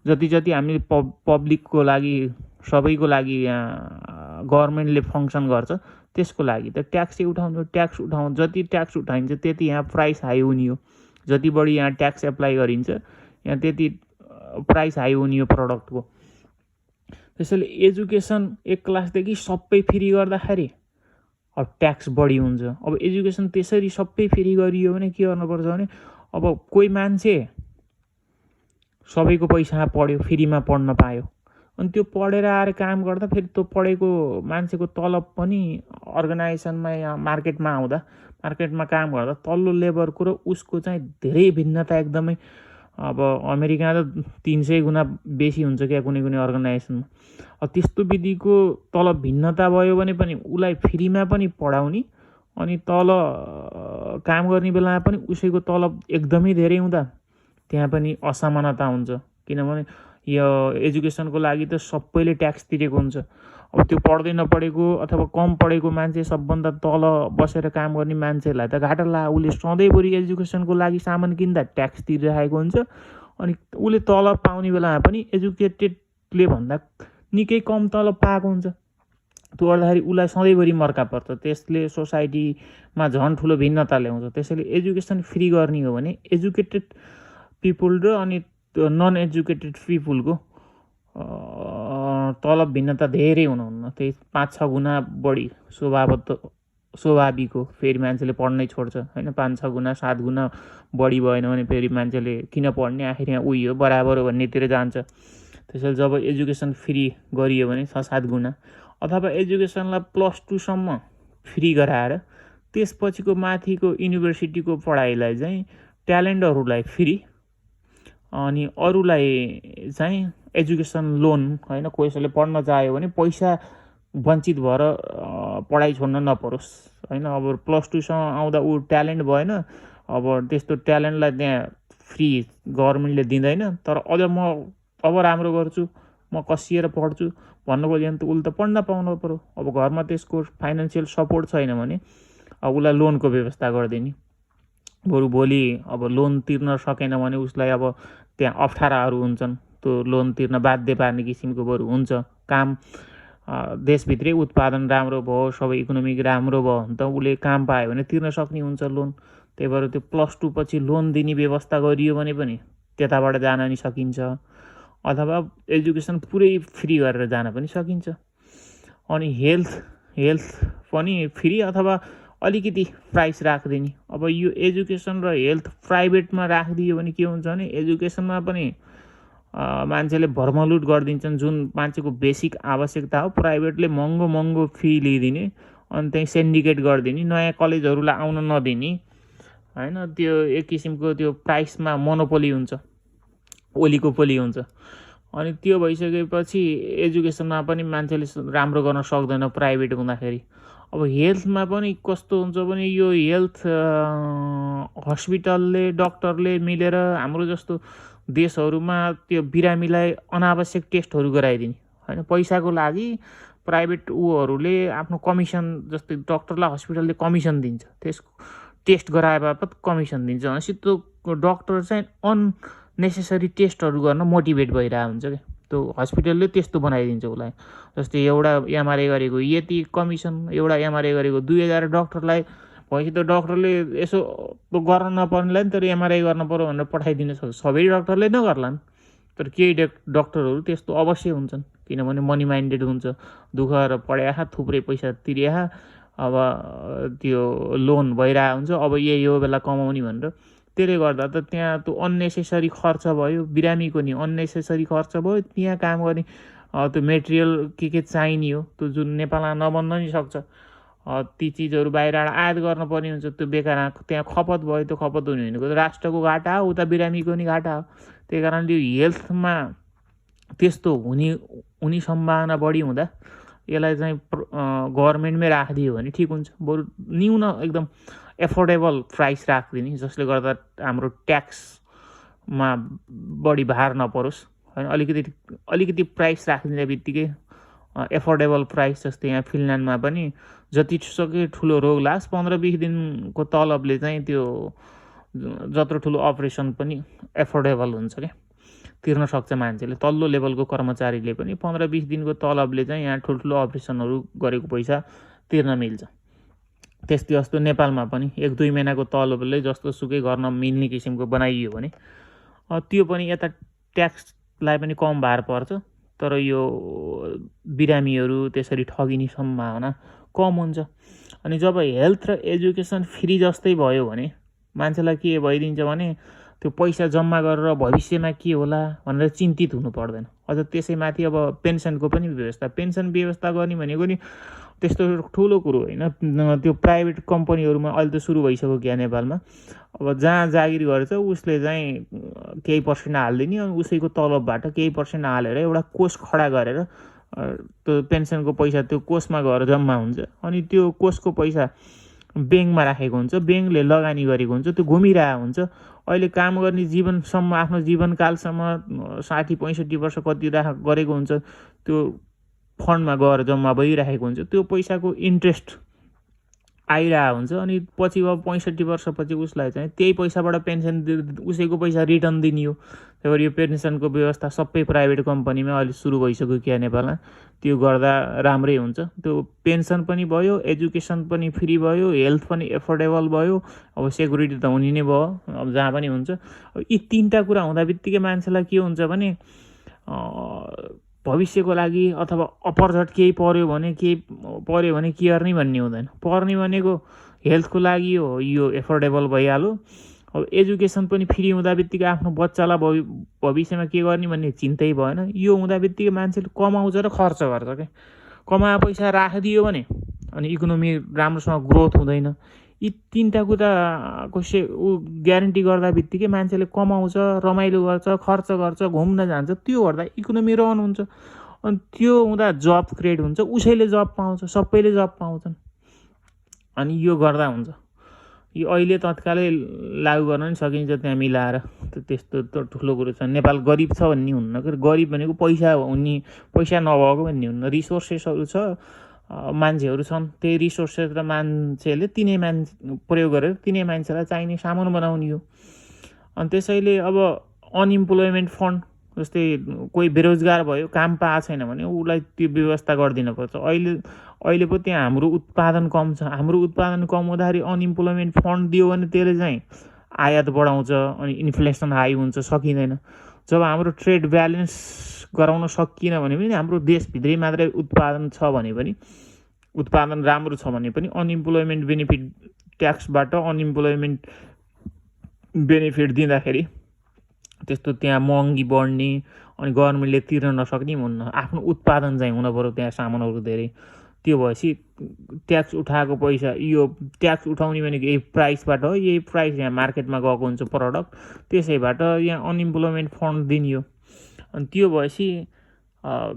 जति हामीले पब्लिकको लागि सबैको लागि यहाँ गभर्मेन्टले फङ्सन गर्छ त्यसको लागि त ट्याक्सै उठाउने। ट्याक्स जति ट्याक्स उठाइन्छ त्यति यहाँ प्राइस हाई हुने हो। जति बढी यहाँ ट्याक्स एप्लाई गरिन्छ यहाँ त्यति प्राइस हाई हुने हो प्रडक्टको। त्यसैले एजुकेसन 1 क्लासदेखि सबै फ्री गर्दाखेरि अब ट्याक्स बढी हुन्छ। अब एजुकेसन त्यसरी सबै फ्री गरियो भने के गर्नुपर्छ भने अब कोही मान्छे सबैको पैसामा पढ्यो, फ्रीमा पढ्न पायो अनि त्यो पढेर आएर काम गर्दा फेरि त्यो पढेको मान्छेको तलब पनि अर्गनाइजेसनमा या मार्केटमा आउँदा मार्केटमा काम गर्दा तल्लो लेभलको र उसको चाहिँ धेरै भिन्नता एकदमै। अब अमेरिका त 300 गुणा बेसी हुन्छ क्या कुनै अर्गनाइजेसनमा। अब त्यस्तो विधिको तलब भिन्नता भयो भने पनि उसलाई फ्रीमा पनि पढाउने अनि तल काम गर्ने बेलामा पनि उसैको तलब एकदमै धेरै हुँदा त्यहाँ पनि असमानता हुन्छ। किनभने यो एजुकेसनको लागि त सबैले ट्याक्स तिरेको हुन्छ। अब त्यो पढ्दै नपढेको अथवा कम पढेको मान्छे सबभन्दा तल बसेर काम गर्ने मान्छेलाई त घाटा उसले सधैँभरि एजुकेसनको लागि सामान किन्दा ट्याक्स तिरिरहेको हुन्छ अनि उसले तलब पाउने बेलामा पनि एजुकेटेडले भन्दा निकै कम तलब पाएको हुन्छ। त्यो गर्दाखेरि उसलाई सधैँभरि मर्का पर्छ। त्यसले सोसाइटीमा झन् ठुलो भिन्नता ल्याउँछ। त्यसैले एजुकेसन फ्री गर्ने हो भने एजुकेटेड पिपुल र अनि नन एजुकेटेड पिपुलको तलब भिन्नता धेरै हुनुहुन्न। त्यही 5-6 गुणा बढी स्वाभाविक हो। फेरि मान्छेले पढ्नै छोड्छ हैन। 5-6 गुणा 7 गुणा बढी भएन भने फेरि मान्छेले किन पढ्ने, आखिर यहाँ उही हो बराबर हो भन्नेतिर जान्छ। त्यसैले जब एजुकेसन फ्री गरियो भने 6-7 गुणा अथवा एजुकेसनलाई +2 सम्म फ्री गराएर त्यसपछिको माथिको युनिभर्सिटीको पढाइलाई चाहिँ ट्यालेन्टहरूलाई फ्री अनि अरूलाई चाहिँ एजुकेसन लोन हैन। कसैले पढ्न चाह्यो भने पैसा वञ्चित भएर पढाइ छोड्न नपरोस् हैन। अब +2 सम्म आउँदा ऊ ट्यालेन्ट भएन, अब त्यस्तो ट्यालेन्टलाई त्यहाँ फ्री गभर्मेन्टले दिँदैन। तर अझ म अब राम्रो गर्छु, म कसिएर पढ्छु भन्नु बोल्यो भने त उसले त पढ्न पाउनु पर्यो। अब घरमा त्यसको फाइनेन्सियल सपोर्ट छैन भने अब उसलाई लोनको व्यवस्था गरिदिने। बरु भोलि अब लोन तिर्न सकेन भने उसलाई अब त्यहाँ अप्ठ्याराहरू हुन्छन्, त्यो लोन तिर्न बाध्य पार्ने किसिमको बरु हुन्छ काम। देशभित्रै उत्पादन राम्रो भयो, सबै इकोनोमिक राम्रो भयो भने त उसले काम पायो भने तिर्न सक्ने हुन्छ लोन। त्यही भएर त्यो +2 पछि लोन दिने व्यवस्था गरियो भने पनि त्यताबाट जान नि सकिन्छ, अथवा एजुकेसन पुरै फ्री गरेर जान पनि सकिन्छ। अनि हेल्थ पनि फ्री अथवा अलिकति प्राइस राखिदिने। अब यो एजुकेसन र हेल्थ प्राइभेटमा राखिदियो भने के हुन्छ भने एजुकेसनमा पनि मान्छेले भर्मलुट गरिदिन्छन्। जुन मान्छेको बेसिक आवश्यकता हो प्राइभेटले महँगो फी लिइदिने, अनि त्यही सेन्डिकेट गरिदिने, नयाँ कलेजहरूलाई आउन नदिने हैन। त्यो एक किसिमको त्यो प्राइसमा मोनोपोली हुन्छ, ओलिगोपोली हुन्छ। अनि त्यो भइसकेपछि एजुकेसनमा पनि मान्छेले राम्रो गर्न सक्दैन प्राइभेट हुँदाखेरि। अब हेल्थमा पनि कस्तो हुन्छ भने यो हेल्थ हस्पिटलले डक्टरले मिलेर हाम्रो जस्तो देशहरूमा त्यो बिरामीलाई अनावश्यक टेस्टहरू गराइदिने हैन। पैसाको लागि प्राइभेट ऊहरूले आफ्नो कमिसन, जस्तै डक्टरलाई हस्पिटलले कमिसन दिन्छ, त्यस टेस्ट गराए बापत कमिसन दिन्छ भनेपछि त्यो डक्टर चाहिँ अननेसेसरी टेस्टहरू गर्न मोटिभेट भइरहेको हुन्छ क्या। त्यो हस्पिटलले त्यस्तो बनाइदिन्छ उसलाई। जस्तै एउटा एमआरआई गरेको यति कमिसन, एउटा एमआरआई गरेको 2000 डक्टरलाई भएपछि त डक्टरले यसो गर्न नपर्नेलाई नि तर एमआरआई गर्न पर्यो भनेर पठाइदिन सक्छ। सबै डक्टरले नगर्लान्, तर केही डक्टरहरू त्यस्तो अवश्य हुन्छन्, किनभने मनी माइन्डेड हुन्छ, दुःख गरेर पढ्या, थुप्रै पैसा तिर्या, अब त्यो लोन भइरहेको हुन्छ, अब यो बेला कमाउने भनेर। त्यसले गर्दा त त्यहाँ त्यो अननेसेसरी खर्च भयो, बिरामीको नि अननेसेसरी खर्च भयो। त्यहाँ काम गर्ने त्यो मेटेरियल के चाहिने हो, त्यो जुन नेपालमा नबन्न नि सक्छ, ती चिजहरू बाहिरबाट आयात गर्नुपर्ने हुन्छ। त्यो बेकार त्यहाँ खपत भयो, त्यो खपत हुने भनेको त राष्ट्रको घाटा हो, उता बिरामीको नि घाटा हो। त्यही कारणले हेल्थमा त्यस्तो हुने सम्भावना बढी हुँदा यसलाई चाहिँ गभर्मेन्टमै राखिदियो भने ठिक हुन्छ। बरु न्यून एकदम एफोर्डेबल प्राइस राखिदिने, जसले गर्दा हाम्रो ट्याक्समा बढी भार नपरोस् हैन। अलिकति प्राइस राखिदिने बित्तिकै एफोर्डेबल प्राइस, जस्तै यहाँ फिनल्यान्डमा पनि जति सके ठुलो रोग लास 15-20 दिनको तलबले चाहिँ त्यो जत्रो ठुलो अपरेसन पनि एफोर्डेबल हुन्छ क्या, तिर्न सक्छ मान्छेले। तल्लो लेभलको कर्मचारीले पनि 15-20 दिनको तलबले चाहिँ यहाँ ठुल्ठुलो अपरेसनहरू गरेको पैसा तिर्न मिल्छ। त्यस्तै जस्तो नेपालमा पनि 1-2 महिनाको तलबले जस्तो सुकै गर्न मिल्ने किसिमको बनाइयो भने त्यो पनि यता ट्याक्सलाई पनि कम भार पर्छ, तर यो बिरामीहरू त्यसरी ठगिने सम्भावना कम हुन्छ। अनि जब हेल्थ र एजुकेसन फ्री जस्तै भयो भने मान्छेलाई के भइदिन्छ भने त्यो पैसा जम्मा गरेर भविष्यमा के होला भनेर चिन्तित हुनु पर्दैन। अझ त्यसैमाथि अब पेन्सनको पनि व्यवस्था, पेन्सन व्यवस्था गर्ने भनेको नि त्यस्तो ठुलो कुरो होइन। त्यो प्राइभेट कम्पनीहरूमा अहिले त सुरु भइसक्यो क्या नेपालमा। अब जहाँ जागिर गर्छ उसले चाहिँ केही पर्सेन्ट हालिदिने, अनि उसैको तलबबाट केही पर्सेन्ट हालेर एउटा कोष खडा गरेर त्यो पेन्सनको पैसा त्यो कोषमा गएर जम्मा हुन्छ। अनि त्यो कोषको पैसा ब्याङ्कमा राखेको हुन्छ, ब्याङ्कले लगानी गरेको हुन्छ, त्यो घुमिरहेको हुन्छ। अहिले काम गर्ने जीवनसम्म, आफ्नो जीवनकालसम्म 60-65 वर्ष कति गरेको हुन्छ, त्यो फन्डमा गएर जम्मा भइरहेको हुन्छ। त्यो पैसाको इन्ट्रेस्ट आइरहेको हुन्छ। अनि पछि अब 65 वर्षपछि उसलाई चाहिँ त्यही पैसाबाट पेन्सन उसैको पैसा रिटर्न दिने हो। त्यही भएर यो पेन्सनको व्यवस्था सबै प्राइभेट कम्पनीमा अहिले सुरु भइसक्यो क्या नेपालमा। त्यो गर्दा राम्रै हुन्छ। त्यो पेन्सन पनि भयो, एजुकेसन पनि फ्री भयो, हेल्थ पनि एफोर्डेबल भयो, अब सेक्युरिटी त हुने नै भयो, अब जहाँ पनि हुन्छ। यी 3टा कुरा हुँदा बित्तिकै मान्छेलाई के हुन्छ भने भविष्यको लागि अथवा अपरझट केही पर्यो भने केयर नै भन्ने हुँदैन। पर्ने भनेको हेल्थको लागि हो, यो एफोर्डेबल भइहाल्यो। अब एजुकेसन पनि फ्री हुँदा बित्तिकै आफ्नो बच्चालाई भविष्यमा के गर्ने भन्ने चिन्तै भएन। यो हुँदा बित्तिकै मान्छेले कमाउँछ र खर्च गर्छ क्या। कमाए पैसा राखिदियो भने अनि इकोनोमी राम्रोसँग ग्रोथ हुँदैन। यी 3टा कुराको ग्यारेन्टी गर्दा बित्तिकै मान्छेले कमाउँछ, रमाइलो गर्छ, खर्च गर्छ, घुम्न जान्छ। त्यो गर्दा इकोनोमी रन हुन्छ। अनि त्यो हुँदा जब क्रिएट हुन्छ, उसैले जब पाउँछ, सबैले जब पाउँछन्। अनि यो गर्दा हुन्छ। यो अहिले तत्कालै लागू गर्न नि सकिन्छ त्यहाँ मिलाएर। त्यस्तो त ठुलो कुरो छ। नेपाल गरिब छ भन्ने हुन्न, गरिब भनेको पैसा नभएको भन्ने हुन्न। रिसोर्सेसहरू छ, मान्छेहरू छन्, त्यही रिसोर्सेस र मान्छेले प्रयोग गरेर तिनै मान्छेलाई चाहिने सामान बनाउने हो। अनि त्यसैले अब अनइम्प्लोइमेन्ट फन्ड जस्तै कोही बेरोजगार भयो, काम पाएको छैन भने उसलाई त्यो व्यवस्था गरिदिनुपर्छ। अहिले पो त्यहाँ हाम्रो उत्पादन कम छ। हाम्रो उत्पादन कम हुँदाखेरि अनइम्प्लोइमेन्ट फन्ड दियो भने त्यसले चाहिँ आयात बढाउँछ अनि इन्फ्लेसन हाई हुन्छ, सकिँदैन। जब हाम्रो ट्रेड ब्यालेन्स गराउन सकिएन भने पनि हाम्रो देशभित्रै मात्रै उत्पादन छ भने पनि, उत्पादन राम्रो छ भने पनि अनइम्प्लोइमेन्ट बेनिफिट ट्याक्सबाट अनइम्प्लोइमेन्ट बेनिफिट दिँदाखेरि त्यस्तो त्यहाँ महँगी बढ्ने अनि गभर्मेन्टले तिर्न नसक्ने हुन्न। आफ्नो उत्पादन चाहिँ हुन पऱ्यो त्यहाँ सामानहरू धेरै। त्यो भएपछि ट्याक्स उठाएको पैसा, यो ट्याक्स उठाउने भनेको यही प्राइसबाट हो, यही प्राइस यहाँ मार्केटमा गएको हुन्छ प्रडक्ट, त्यसैबाट यहाँ अनइम्प्लोइमेन्ट फन्ड दिनियो। अनि त्यो भएपछि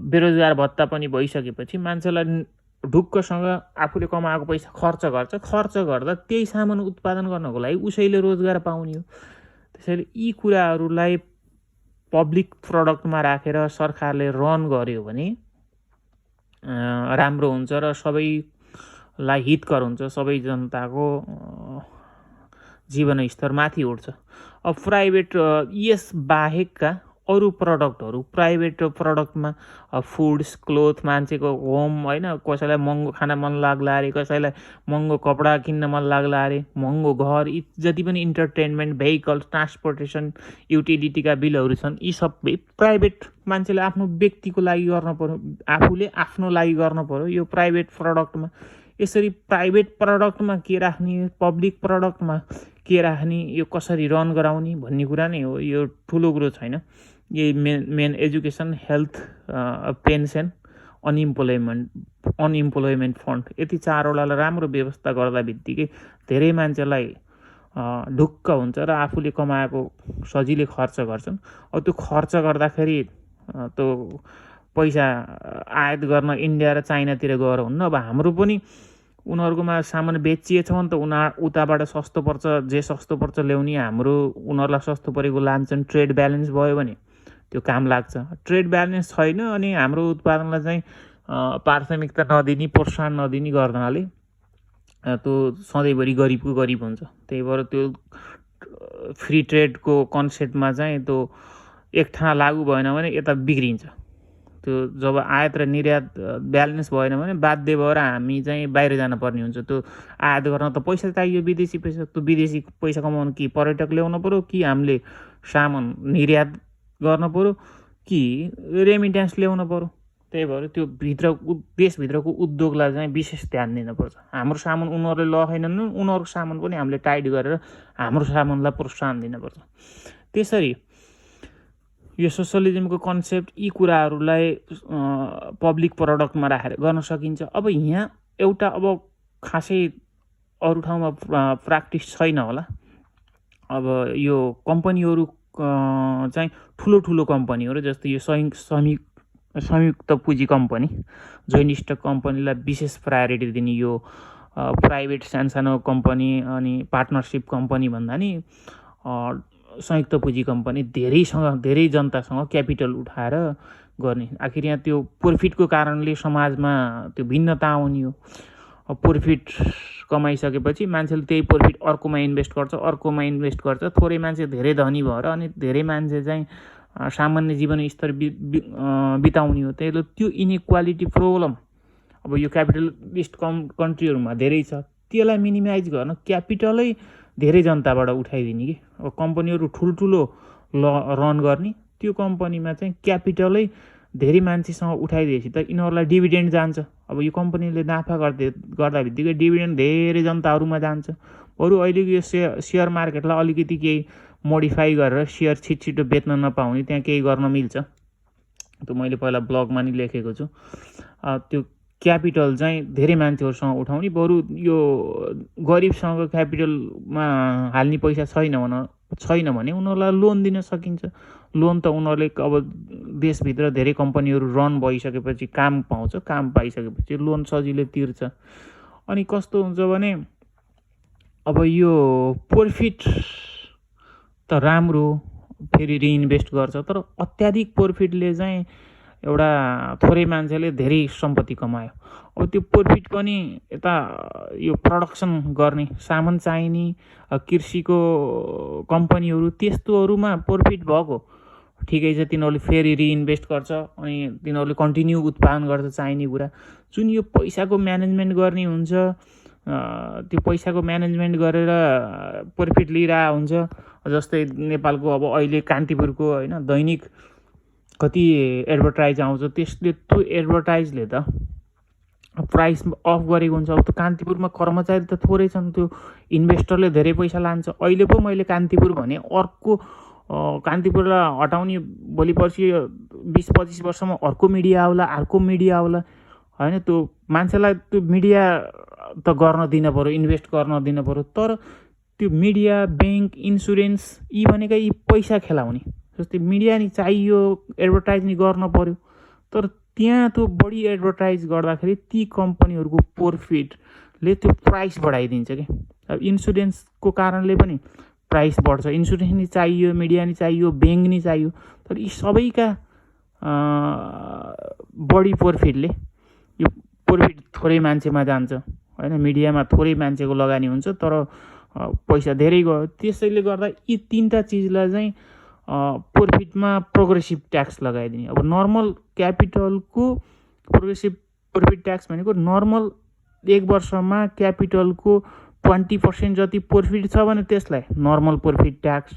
बेरोजगार भत्ता पनि भइसकेपछि मान्छेलाई ढुक्कसँग आफूले कमाएको पैसा खर्च गर्दा त्यही सामान उत्पादन गर्नको लागि उसैले रोजगार पाउने हो। त्यसैले यी कुराहरूलाई पब्लिक प्रडक्टमा राखेर सरकारले रन गर्यो भने राम्रो हुन्छ र सबैलाई हितकर हुन्छ, सबै जनताको जीवन स्तर माथि उठ्छ। अब प्राइभेट यस बाहेकका अरू प्रडक्टहरू, प्राइभेट प्रडक्टमा फुड्स, क्लोथ, मान्छेको होम होइन, कसैलाई महँगो खाना मन लाग्ला अरे, कसैलाई महँगो कपडा किन्न मन लाग्ला अरे, महँगो घर, जति पनि इन्टरटेनमेन्ट, भेहिकल, ट्रान्सपोर्टेसन, युटिलिटीका बिलहरू छन्, यी सबै प्राइभेट मान्छेले आफ्नो व्यक्तिको लागि गर्न पर्यो, आफूले आफ्नो लागि गर्न पर्यो यो प्राइभेट प्रडक्टमा। यसरी प्राइभेट प्रडक्टमा के राख्ने, पब्लिक प्रडक्टमा के राख्ने, यो कसरी रन गराउने भन्ने कुरा नै हो। यो ठुलो कुरो छैन। यही main education, health, pension, unemployment fund, यति चारवटालाई राम्रो व्यवस्था गर्दा बित्तिकै धेरै मान्छेलाई ढुक्क हुन्छ र आफूले कमाएको सजिलै खर्च गर्छन्। अब त्यो खर्च गर्दाखेरि त्यो पैसा आयात गर्न इन्डिया र चाइनातिर गएर हुन्न। अब हाम्रो पनि उनीहरूकोमा सामान बेचिएछ भने त उताबाट सस्तो पर्छ, जे सस्तो पर्छ ल्याउने, हाम्रो उनीहरूलाई सस्तो परेको लान्छन्। ट्रेड ब्यालेन्स भयो भने त्यो काम लाग्छ। ट्रेड ब्यालेन्स छैन अनि हाम्रो उत्पादनलाई चाहिँ प्राथमिकता नदिने, प्रोत्साहन नदिने गर्नाले त्यो सधैँभरि गरिबको गरिब हुन्छ। त्यही भएर त्यो फ्री ट्रेडको कन्सेप्टमा चाहिँ त्यो एक ठाउँ लागू भएन भने यता बिग्रिन्छ। त्यो जब आयात र निर्यात ब्यालेन्स भएन भने बाध्य भएर हामी चाहिँ बाहिर जान पर्ने हुन्छ। त्यो आयात गर्न त पैसा चाहियो, विदेशी पैसा। त्यो विदेशी पैसा कमाउनु कि पर्यटक ल्याउनु पऱ्यो, कि हामीले सामान निर्यात गर्न पऱ्यो, कि रेमिट्यान्स ल्याउनु पऱ्यो। त्यही भएर त्यो देशभित्रको उद्योगलाई चाहिँ विशेष ध्यान दिनुपर्छ। हाम्रो सामान उनीहरूले लगाएनन्, उनीहरूको सामान पनि हामीले टाइट गरेर हाम्रो सामानलाई प्रोत्साहन दिनुपर्छ। त्यसरी यो सोसलिजमको कन्सेप्ट, यी कुराहरूलाई पब्लिक प्रडक्टमा राखेर गर्न सकिन्छ। अब यहाँ एउटा अब खासै अरू ठाउँमा प्र्याक्टिस छैन होला। अब यो कम्पनीहरू चाहिँ ठुलो कम्पनीहरू, जस्तै यो संयुक्त पुँजी कम्पनी, जोइन्ट स्टक कम्पनीलाई विशेष प्रायोरिटी दिने, यो प्राइभेट सानो कम्पनी अनि पार्टनरसिप कम्पनी भन्दा नि संयुक्त पुँजी कम्पनी धेरै जनतासँग क्यापिटल उठाएर गर्ने। आखिर यहाँ त्यो प्रफिटको कारणले समाजमा त्यो भिन्नता आउने हो। प्रफिट कमाइसकेपछि मान्छेले त्यही प्रफिट अर्कोमा इन्भेस्ट गर्छ, थोरै मान्छे धेरै धनी भएर अनि धेरै मान्छे चाहिँ सामान्य जीवन स्तर बिताउने हो। त्यही त्यो इनइक्वालिटी प्रब्लम अब यो क्यापिटलिस्ट कन्ट्रीहरूमा धेरै छ। त्यसलाई मिनिमाइज गर्न क्यापिटलै धेरै जनताबाट उठाइदिने कि। अब कम्पनीहरू ठुल्ठुलो रन गर्ने, त्यो कम्पनीमा चाहिँ क्यापिटलै धेरै मान्छेसँग उठाइदिएपछि त यिनीहरूलाई डिभिडेन्ड जान्छ। अब यो कम्पनीले नाफा गर्दा बित्तिकै डिभिडेन्ड धेरै जनताहरूमा जान्छ। बरु अहिलेको यो सेयर मार्केटलाई अलिकति केही मोडिफाई गरेर सेयर छिटो बेच्न नपाउने त्यहाँ केही गर्न मिल्छ। त्यो मैले पहिला ब्लगमा नि लेखेको छु। त्यो क्यापिटल चाहिँ धेरै मान्छेहरूसँग उठाउने, बरु यो गरिबसँग क्यापिटलमा हाल्ने पैसा छैन भने उनीहरूलाई लोन दिन सकिन्छ। लोन त उनीहरूले अब देशभित्र धेरै कम्पनीहरू रन भइसकेपछि काम पाउँछ, काम पाइसकेपछि लोन सजिलै तिर्छ। अनि कस्तो हुन्छ भने अब यो प्रफिट त राम्रो, फेरि रिइन्भेस्ट गर्छ, तर अत्याधिक प्रफिटले चाहिँ एउटा थोरै मान्छेले धेरै सम्पत्ति कमायो। अब त्यो प्रफिट पनि यता यो प्रडक्सन गर्ने, सामान चाहिने कृषिको कम्पनीहरू, त्यस्तोहरूमा प्रफिट भएको ठिकै छ, तिनीहरूले फेरि रिइन्भेस्ट गर्छ अनि तिनीहरूले कन्टिन्यू उत्पादन गर्छ चाहिने कुरा। जुन यो पैसाको म्यानेजमेन्ट गर्ने हुन्छ, त्यो पैसाको म्यानेजमेन्ट गरेर प्रफिट लिइरहेको हुन्छ। जस्तै नेपालको अब अहिले कान्तिपुरको होइन दैनिक कति एडभर्टाइज आउँछ, त्यसले त्यो एडभर्टाइजले त प्राइस अफ गरेको हुन्छ। अब त्यो कान्तिपुरमा कर्मचारी त थोरै छन्, त्यो इन्भेस्टरले धेरै पैसा लान्छ। अहिले पो मैले कान्तिपुर भने अर्को कान्तिपुरलाई हटाउने भोलि पर्सि 20-25 वर्षमा अर्को मिडिया आउला, अर्को मिडिया आउला होइन। त्यो मान्छेलाई त्यो मिडिया त गर्न दिन पऱ्यो, इन्भेस्ट गर्न दिन पऱ्यो। तर त्यो मिडिया, ब्याङ्क, इन्सुरेन्स यी भनेका यी पैसा खेलाउने। जस्तै मिडिया नि चाहियो, एडभर्टाइज नि गर्न पऱ्यो, तर त्यहाँ त्यो बढी एडभर्टाइज गर्दाखेरि ती कम्पनीहरूको प्रफिटले त्यो प्राइस बढाइदिन्छ क्या। अब इन्सुरेन्सको कारणले पनि प्राइस बढ्छ। इन्सुरेन्स नि चाहियो, मिडिया नि चाहियो, ब्याङ्क नि चाहियो, तर यी सबैका बढी प्रफिटले यो प्रफिट थोरै मान्छेमा जान्छ होइन। मिडियामा थोरै मान्छेको लगानी हुन्छ तर पैसा धेरै गयो। त्यसैले गर्दा यी तीनटा चिजलाई चाहिँ प्रफिटमा प्रोग्रेसिभ ट्याक्स लगाइदिने। अब नर्मल क्यापिटलको प्रोग्रेसिभ प्रफिट ट्याक्स भनेको नर्मल 1 वर्षमा क्यापिटलको 20% जति प्रफिट छ भने त्यसलाई नर्मल प्रफिट ट्याक्स,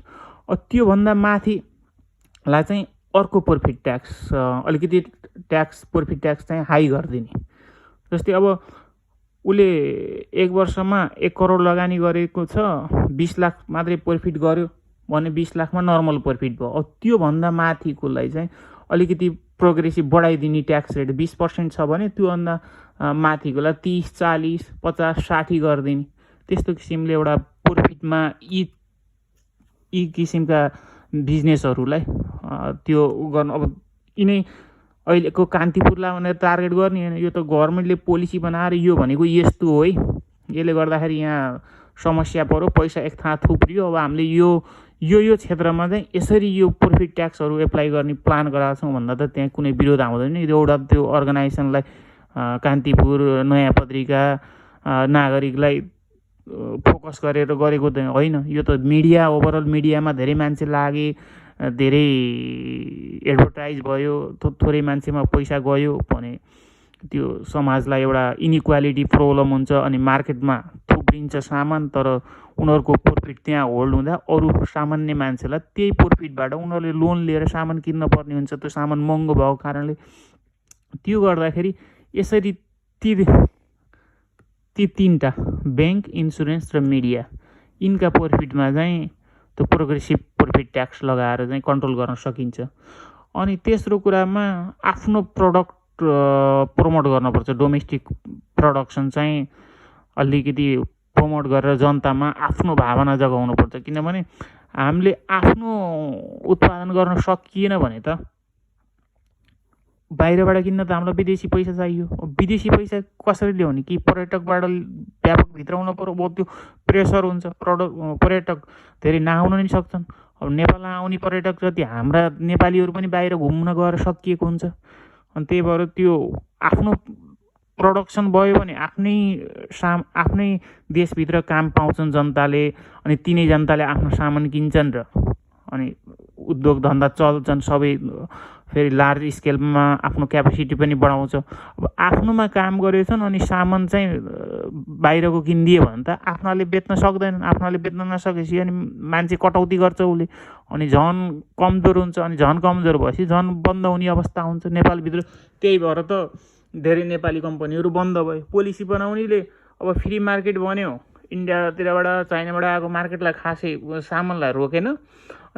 त्योभन्दा माथिलाई चाहिँ अर्को प्रफिट ट्याक्स, अलिकति ट्याक्स प्रफिट ट्याक्स चाहिँ हाई गरिदिने। जस्तै अब उसले 1 वर्षमा 1 करोड लगानी गरेको छ, 20 लाख मात्रै प्रफिट गर्यो भने 20 लाखमा नर्मल प्रफिट भयो। अब त्योभन्दा माथिकोलाई चाहिँ अलिकति प्रोग्रेसिभ बढाइदिने ट्याक्स रेट 20% छ भने त्योभन्दा माथिकोलाई 30, 40, 50, 60 गरिदिने। त्यस्तो किसिमले एउटा प्रफिटमा यी किसिमका बिजनेसहरूलाई त्यो गर्नु। अब यिनै अहिलेको कान्तिपुरलाई भनेर टार्गेट गर्ने होइन, यो त गभर्मेन्टले पोलिसी बनाएर यो भनेको यस्तो हो है, यसले गर्दाखेरि यहाँ समस्या पऱ्यो, पैसा एक ठाउँ थुप्रियो, अब हामीले यो क्षेत्रमा चाहिँ यसरी यो प्रफिट ट्याक्सहरू एप्लाई गर्ने प्लान गराएको छौँ भन्दा त त्यहाँ कुनै विरोध आउँदैन। एउटा त्यो अर्गनाइजेसनलाई, कान्तिपुर, नयाँ पत्रिका, नागरिकलाई फोकस गरेर गरेको त होइन। यो त मिडिया, ओभरअल मिडियामा धेरै मान्छे लागे, धेरै एडभर्टाइज भयो, थोरै मान्छेमा पैसा गयो भने त्यो समाजलाई एउटा इनइक्वालिटी प्रब्लम हुन्छ अनि मार्केटमा थुप्रिन्छ सामान, तर उनीहरूको प्रफिट त्यहाँ होल्ड हुँदा अरू सामान्य मान्छेलाई त्यही प्रफिटबाट उनीहरूले लोन लिएर सामान किन्न पर्ने हुन्छ। त्यो सामान महँगो भएको कारणले त्यो गर्दाखेरि यसरी ती तीनटा ब्याङ्क, इन्सुरेन्स र मिडिया, यिनका प्रफिटमा चाहिँ त्यो प्रोग्रेसिभ प्रफिट ट्याक्स लगाएर चाहिँ कन्ट्रोल गर्न सकिन्छ। अनि तेस्रो कुरामा आफ्नो प्रडक्ट प्रमोट गर्नुपर्छ। डोमेस्टिक प्रडक्सन चाहिँ अलिकति प्रमोट गरेर जनतामा आफ्नो भावना जगाउनुपर्छ। किनभने हामीले आफ्नो उत्पादन गर्न सकिएन भने त बाहिरबाट किन्न त हामीलाई विदेशी पैसा चाहियो। विदेशी पैसा कसरी ल्याउने? कि पर्यटकबाट व्यापक भित्राउन पर्यो, बहुत त्यो प्रेसर हुन्छ। पर्यटक धेरै नआउन नि सक्छन्। अब नेपालमा आउने पर्यटक जति हाम्रा नेपालीहरू पनि बाहिर घुम्न गएर सकिएको हुन्छ। अनि त्यही भएर त्यो आफ्नो प्रडक्सन भयो भने आफ्नै देशभित्र काम पाउँछन् जनताले, अनि तिनै जनताले आफ्नो सामान किन्छन् र अनि उद्योग धन्दा चल्छन्। सबै फेरि लार्ज स्केलमा आफ्नो क्यापेसिटी पनि बढाउँछ। अब आफ्नोमा काम गरेछन् अनि सामान चाहिँ बाहिरको किनिदियो भने त आफ्नाले बेच्न सक्दैनन्। आफ्नाले बेच्न नसकेपछि अनि मान्छे कटौती गर्छ उसले, अनि झन् कमजोर हुन्छ। अनि झन् कमजोर भएपछि झन् बन्द हुने अवस्था हुन्छ नेपालभित्र। त्यही भएर त धेरै नेपाली कम्पनीहरू बन्द भयो। पोलिसी बनाउनेले अब फ्री मार्केट बन्यो, इन्डियातिरबाट चाइनाबाट आएको मार्केटलाई खासै सामानलाई रोकेन,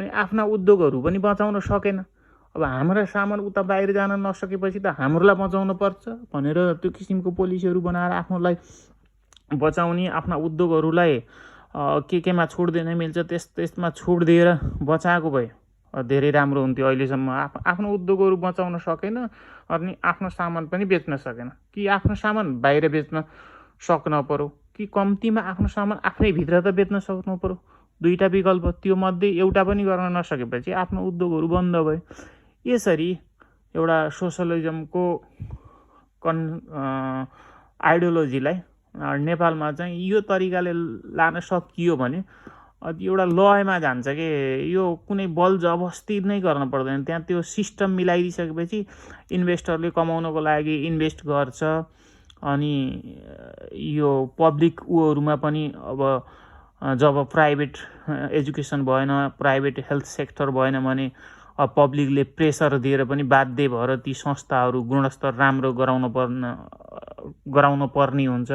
अनि आफ्ना उद्योगहरू पनि बचाउन सकेन। अब हाम्रा सामान उता बाहिर जान नसकेपछि त हाम्रोलाई बचाउन पर्छ भनेर त्यो किसिमको पोलिसीहरू बनाएर आफ्नोलाई बचाउने, आफ्ना उद्योगहरूलाई केमा छुट दिन मिल्छ त्यसमा छुट दिएर बचाएको भए धेरै राम्रो हुन्थ्यो। अहिलेसम्म आफ्नो उद्योगहरू बचाउन सकेन अनि आफ्नो सामान पनि बेच्न सकेन। कि आफ्नो सामान बाहिर बेच्न सक्न पर्यो, कि कम्तीमा आफ्नो सामान आफ्नै भित्र त बेच्न सक्नु पर्यो। दुईवटा विकल्प, त्यो मध्ये एउटा पनि गर्न नसकेपछि आफ्नो उद्योगहरू बन्द भयो। यसरी एउटा सोसलिजमको आइडियोलोजीलाई नेपालमा चाहिँ यो तरिकाले लान सकियो भने एउटा लयमा जान्छ कि यो कुनै बल जबस्ती नै गर्न पर्दैन, त्यहाँ त्यो सिस्टम मिलाइदिइसकेपछि इन्भेस्टरले कमाउनको लागि इन्भेस्ट गर्छ। अनि यो पब्लिक उहरूमा पनि अब जब प्राइभेट एजुकेसन भएन, प्राइभेट हेल्थ सेक्टर भएन भने पब्लिकले प्रेसर दिएर पनि बाध्य भएर ती संस्थाहरू गुणस्तर राम्रो गराउन पर्ने हुन्छ।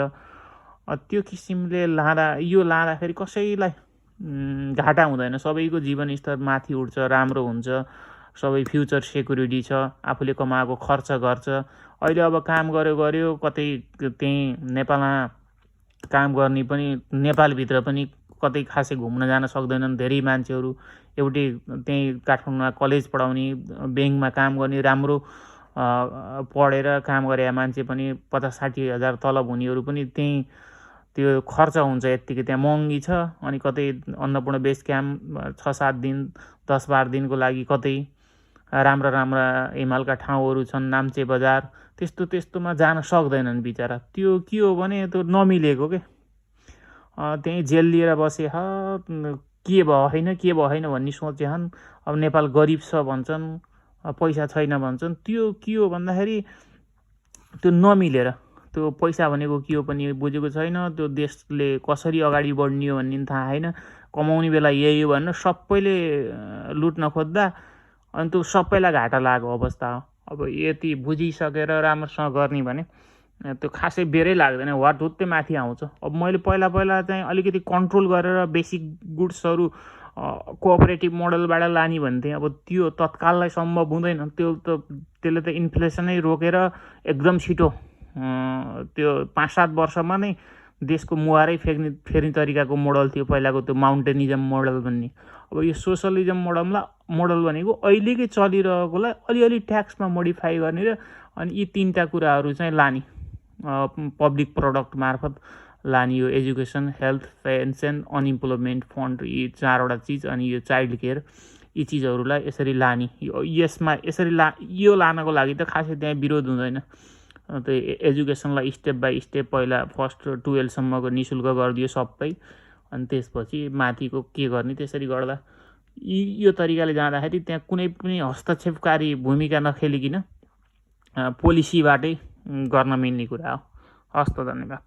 त्यो किसिमले लाँदाखेरि कसैलाई घाटा हुँदैन, सबैको जीवन स्तर माथि उठ्छ, राम्रो हुन्छ, सबै फ्युचर सेक्युरिटी छ, आफूले कमाएको खर्च गर्छ। अहिले अब काम गर्यो कतै त्यहीँ नेपालमा काम गर्ने पनि नेपालभित्र पनि कतै खासै घुम्न जान सक्दैनन् धेरै मान्छेहरू। एउटै त्यहीँ काठमाडौँमा कलेज पढाउने, ब्याङ्कमा काम गर्ने, राम्रो पढेर काम गरे मान्छे पनि 50-60 हजार तलब हुनेहरू पनि त्यहीँ त्यो खर्च हुन्छ यत्तिकै, त्यहाँ महँगी छ। अनि कतै अन्नपूर्ण बेस क्याम्प 6-7 दिन 10-12 दिनको लागि कतै राम्रा हिमालका ठाउँहरू छन्, नाम्चे बजार, त्यस्तोमा जान सक्दैनन् बिचरा। त्यो के हो भने त्यो नमिलेको के, त्यहीँ जेल लिएर बसे के भयो होइन भन्ने सोचेछन्। अब नेपाल गरिब छ भन्छन्, पैसा छैन भन्छन्। त्यो के हो भन्दाखेरि त्यो नमिलेर, त्यो पैसा भनेको के हो पनि बुझेको छैन, त्यो देशले कसरी अगाडि बढ्ने हो भन्ने थाहा छैन। कमाउने बेला यही हो भनेर सबैले लुट्न खोज्दा अनि त्यो सबैलाई घाटा लागेको अवस्था हो। अब यति बुझिसकेर राम्रोसँग गर्ने भने त्यो खासै बेरै लाग्दैन, हुत्तै माथि आउँछ। अब मैले पहिला चाहिँ अलिकति कन्ट्रोल गरेर बेसिक गुड्सहरू कोअपरेटिभ मोडलबाट लाने भन्थेँ। अब त्यो तत्काललाई सम्भव हुँदैन, त्यसले त इन्फ्लेसनै रोकेर एकदम छिटो त्यो 5-7 वर्षमा नै देशको मुहारै फेर्ने तरिकाको मोडल थियो पहिलाको, त्यो माउन्टेनिजम मोडल भन्ने। अब यो सोसलिजम मोडल भनेको अहिलेकै चलिरहेकोलाई अलिअलि ट्याक्समा मोडिफाई गर्ने र अनि यी 3टा कुराहरू चाहिँ लाने, पब्लिक प्रडक्ट मार्फत लाने, यो education, health, pension, unemployment fund, यी 4वटा चिज, अनि यो चाइल्ड केयर, यी चिजहरूलाई यसरी लाने। यसमा यसरी यो लानको लागि त खासै त्यहाँ विरोध हुँदैन। त्यो एजुकेसनलाई स्टेप बाई स्टेप पहिला फर्स्ट 12 सम्मको निःशुल्क गरिदियो सबै, अनि त्यसपछि माथिको के गर्ने, त्यसरी गर्दा यो तरिकाले जाँदाखेरि त्यहाँ कुनै पनि हस्तक्षेपकारी भूमिका नखेलिकन पोलिसीबाटै गर्न मिल्ने कुरा हो। हस्त, धन्यवाद।